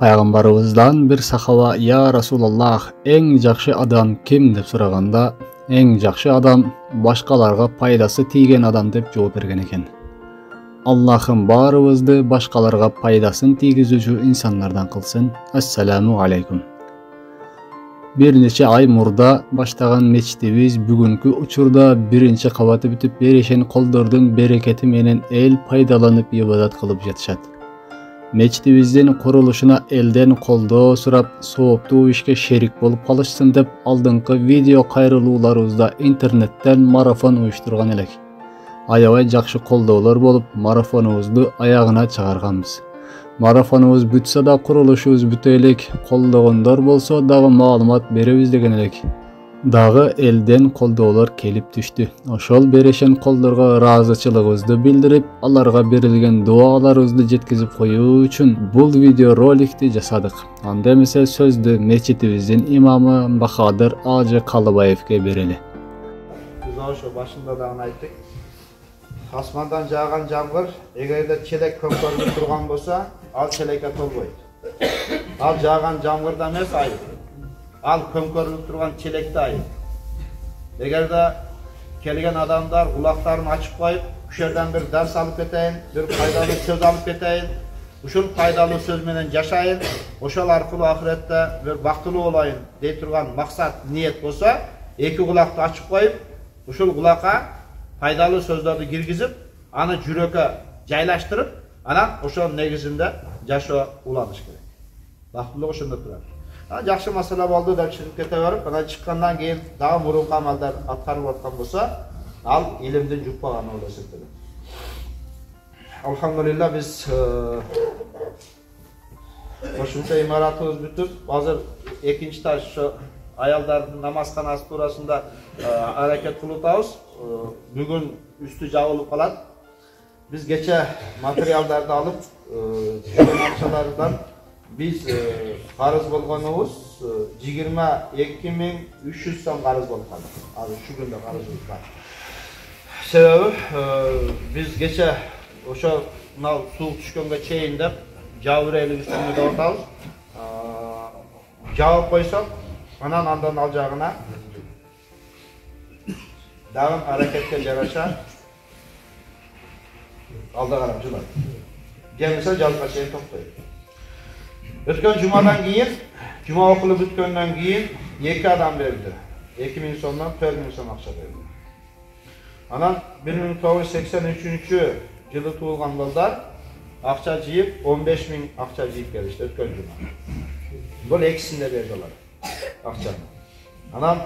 Пайgambarыбыздан bir sahaba "Ya Rasulullah, eng жақшы адам kim?" деп сұрағанда, "Eng жақшы адам başqalarga paydası тийген адам" деп жооп берген екен. Allah'ım barыбызды başqalarga пайдасын тийгизүүчү insanlardan kılsın. Assalamu aleykum. Bir neçe ay murda başlagan meçitimiz бүгүnkү учурда birinci kavatı бүтүp беришен колдордун берекети менен el пайдаланып ибадат кылып жатышат. Meçitimizdin kuruluşuna elden koldo surap sooптуу ишке şerik bolup kalışsın dep aldыңкы video kayrılууларыбызda internetten marafon uyuşturgan elek. Аябай жакшы колдоолор болуп, марафонубузду аягына чыгарганбыз. Марафонубуз бүтсө да курулушубуз бүтө элек, колдогондор болсо дагы маалымат беребиз деген элек. Дагы элден колдоолор келип түштү. Ошол берешен колдорго ыраазычылыгыбызды билдирип, аларга берилген дуаларыбызды жеткизип коюу үчүн бул видео роликти жасадык. Анда эмесе сөздү мечитибиздин имамы Бахадыр Ажы Калыбаевке берели. Биз ошо башында дагы айттык. Асмандан жааган жамгыр эгерде челек көмкөрүлүп турган болсо, ал челекке толбойт. Ал жааган жамгырда эмес айып. Ал көмкөрүлүп турган челекте айып. Эгерде келген адамдар кулактарын ачып коюп, күшөрдөн бир дарс алып кетейин, бир пайдалуу сөз алып кетейин, ушул пайдалуу сөз менен жашайын, ошол аркылуу ахиретте бир бактылуу болоюн дей турган максат, ниет болсо, эки кулакты ачып коюп, ушул кулакка пайдалуу сөздөрдү киргизип, аны жүрөккө жайлаштырып, анан ошонун негизинде жашоо уланыш керек. Бактылык ошондо турат. Жакшы маселе болду деп чыгып кете берип, анан чыккандан кийин дагы мурунку амалдар аткарылып аткан болсо, ал илимдин жукпаганы болуп эсептелет. Алхамдулилла, биз ошончо имаратыбыз бүтүп, азыр экинчи этаж ошо аялдардын намазканасы туурасында аракет кылып атабыз. Бүгүн үстү жабылып калат. Биз кече материалдарды алып, жүргөн акчалардан biz qarız bolğanыбыз 22.300 сом qarız болуп калды. Азыр şu күндө карызыбыз бар. Себеби biz кече ошо мына суук түшкөнгө чейин деп жабыр элик үстүндө отабыз. Жабып койсок, анан андан ал жагына дагы аракетке жараша алда карап жылат. Жемесе жазга чейин токтойт. Өткөн жумадан кийин, жума окулуп бүткөндөн кийин 2 адам берди. 2000 сомдон 4000 сом акча берди. Анан 1983 жылы туулган балдар акча жыйып 15.000 акча жыйып келишти өткөн жума. Бул экисинде берди алар акчаны. Анан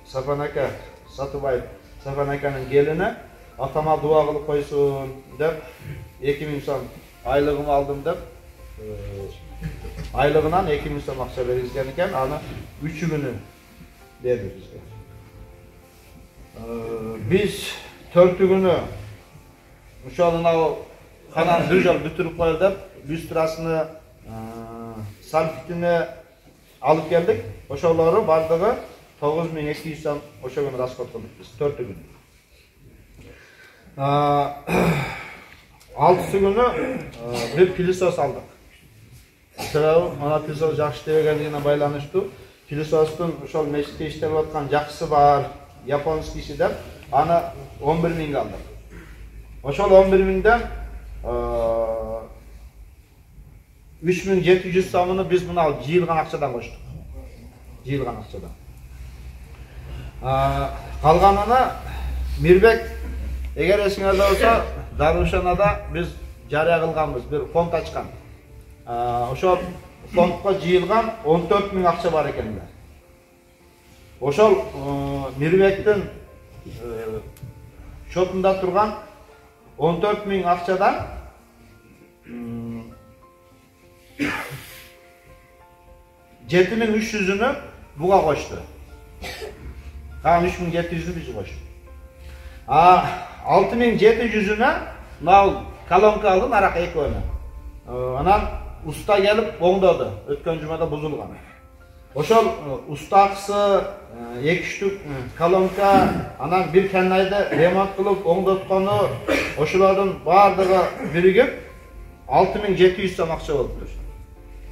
Сапан ака Сатыбаев, Сапан аканын келини атама дуа кылып койсун деп 2000 сом айлыгымды алдым деп айлыгынан 2000 сом акча бергизген экен, аны 3 күнү берди бизге. Биз 4 күнү ошол канан бир жол бүтүрүп коелу деп, люстрасыны, сальфитини алып келдик. Ошолору бардыгы 9200 сом ошол күнү расход кылдык биз 4 күнү. 6 күнү бир пилисос алдык. Себеби ана пилисос жакшы иштебегендигине байланыштуу. Пилисостун ошол мечитте иштеп аткан жакшысы бар, японский иши деп, аны 11.000 алдык. Ошол 11.000ден 3700 сомуну биз мына жыйылган акчадан коштук. Жыйылган акчадан. Калганына Мирбек, эгер эсиңерде болсо, Дарушанада биз жарыя кылганбыз, бир фонд ачкан. Ошол фондко жыйылган 14.000 акча бар экен. Ошол Мирбектин шотунда турган 14.000 акчадан 7.300'ünü буга кошту. 3.700'ünü биз коштук. 6.700'üne мына колонка алдым, арак экөөнү. Анан уста келип оңдоду. Өткөн жумада бузулган. Ошол устакысы, 2 штук колонка, анан бир канайды ремонт кылып оңдоткону, ошолордун бардыгы биригип 6.700 сом акча болуптур.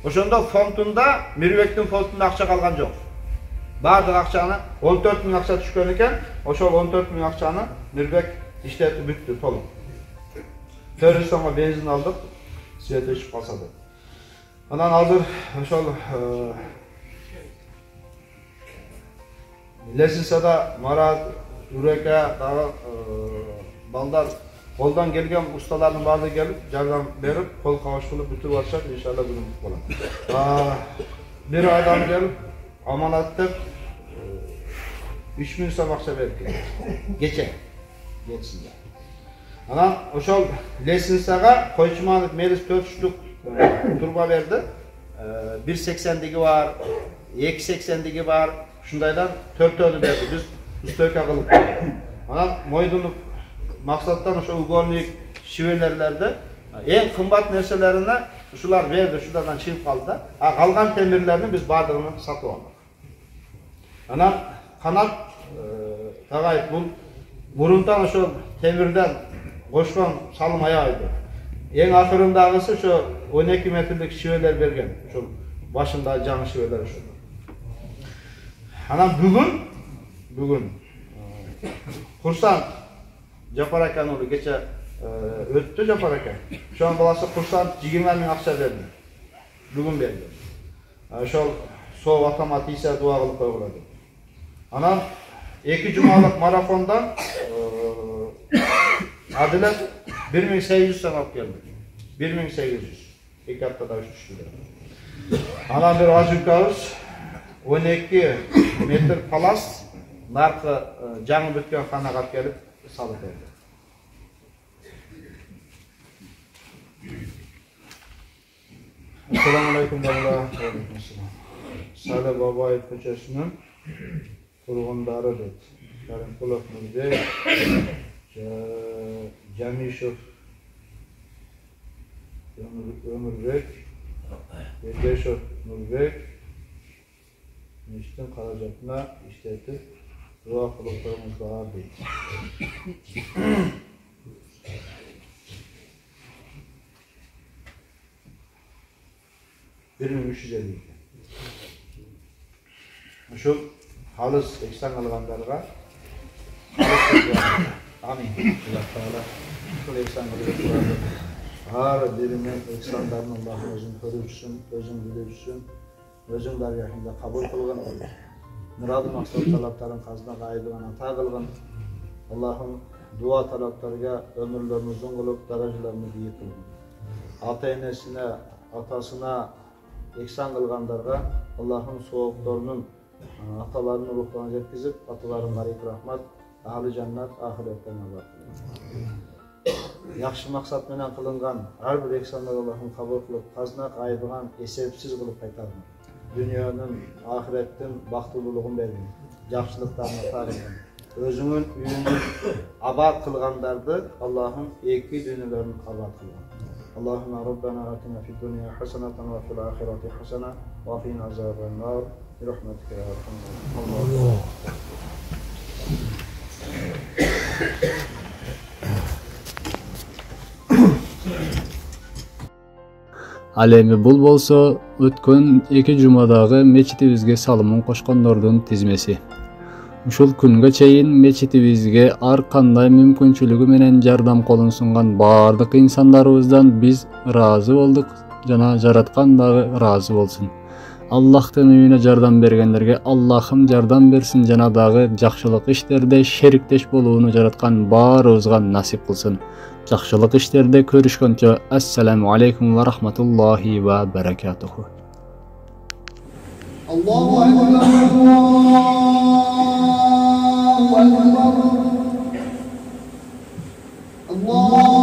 Ошондо фондунда Мирбектин фондунда акча калган жок. Бардык акчаны 14 миң акча түшкөн экен. Ошол 14 миң акчаны Мирбек иштетип бүттү толук. 400 сомго бензин алдык, свет өчүп калса деп. Анан азыр ошол Лесинсада Марат, Үрека дагы балдар колдон келген усталардын баардыгы келип, жардам берип, кол кабыш кылып бүтүп атышат, иншалла бүгүн болот. Бир адам келип, аманат деп 3000 сом акча берди. Geçsinler. Anam ошол Лесинсага Койчуманов Мелис 4 штук турба берди. 1.80-дigi бар, 2.80-дigi бар. Ушундайдан 4-төнү берди. Биз үстөкө кылып. Анан Мойдунов максаттан ошо угольник шивелерлерди эң кымбат нерселерине ушулар берди, ушулардан чыгып калды да. Калган темирлерни биз бардыгын сатып алдык. Анан Канат Тагаев бул мурунтан ошо темирден кошкон салым аябайды. Эң акырындагысы ошо 12 метрлик шивелер берген. Ошол башында жаңы шивелер ошол. Анан бүгүн Курсан Жапар акан ulu кече өттү Жапар ака. Ошонун баласы Курсан 20 миң акча берди. Бүгүн берди. Ошол соо автомат ийсе дуа кылып койгула деп. Анан 2 жумалык марафондан Адилет 1800 сом алып келди. 1800. 2 аптада үчтү. Анан бир ажыкабыз 12 метр палас наркы жаңы бүткөн ханага алып келип салып берди. Assalamu alaikum Sale Babayev көчөсүнүн тургундары дейт. Каримқулов Нурбек, Жамишев Өмүрбек, Бекешев Нурбек мешіттің қаражатына иштетип дуа кылып коюңуздар дейт. 1350. Ошол халыс эксан алгандарга амин. Аллах таала ошол эксан кылып ар биримен эксандардын Аллахым өзүн көрүүчүсүн, өзүн билүүчүсүн, өзүн дарыясында кабыл кылган. Мурады максат талаптарын казына айдыган ата кылган. Аллахым дуа талаптарга өмүрлөрүн узун кылып, даражаларын бийик кылган. Ата-энесине, атасына эксан кылгандарга Аллахым соопторунун аталарынын рухтарына жеткизип, аталарын гарип рахмат, ахли жаннат, ахиреттен алат. Яхшы максат менен кылынган ар бир эксандар Аллахым кабыл кылып, казына айдыган эсепсиз кылып кайтарган. Дүйнөнүн, ахиреттин бактылуулугун берген, жакшылыктарын атаган. Өзүнүн үйүнүн абад кылгандарды Аллахым эки дүйнөлөрүн абад кылган. Allahümme Rabbena atina fid dunya hasenatan ve fil ahireti hasena ve qina azaben nar. Bi rahmetike ya Rahman. Al эми бул болсо өткөн 2 жумадагы мечитибизге салымын кошкондордун тизмеси. Ушул күнгө чейин мечитибизге ар кандай мүмкүнчүлүгү менен жардам колун сунган бардык инсандарыбыздан биз ыраазы болдук жана жараткан дагы ыраазы болсун. Аллахтын үйүнө жардам бергендерге Аллахым жардам берсин жана дагы жакшылык иштерде шериктеш болууну жараткан баарыбызга насип кылсын. Жакшылык иштерде көрүшкөнчө ассаламу алейкум ва рахматуллахи ва баракатуху. Allahu Akbar, Allahu Akbar, Allah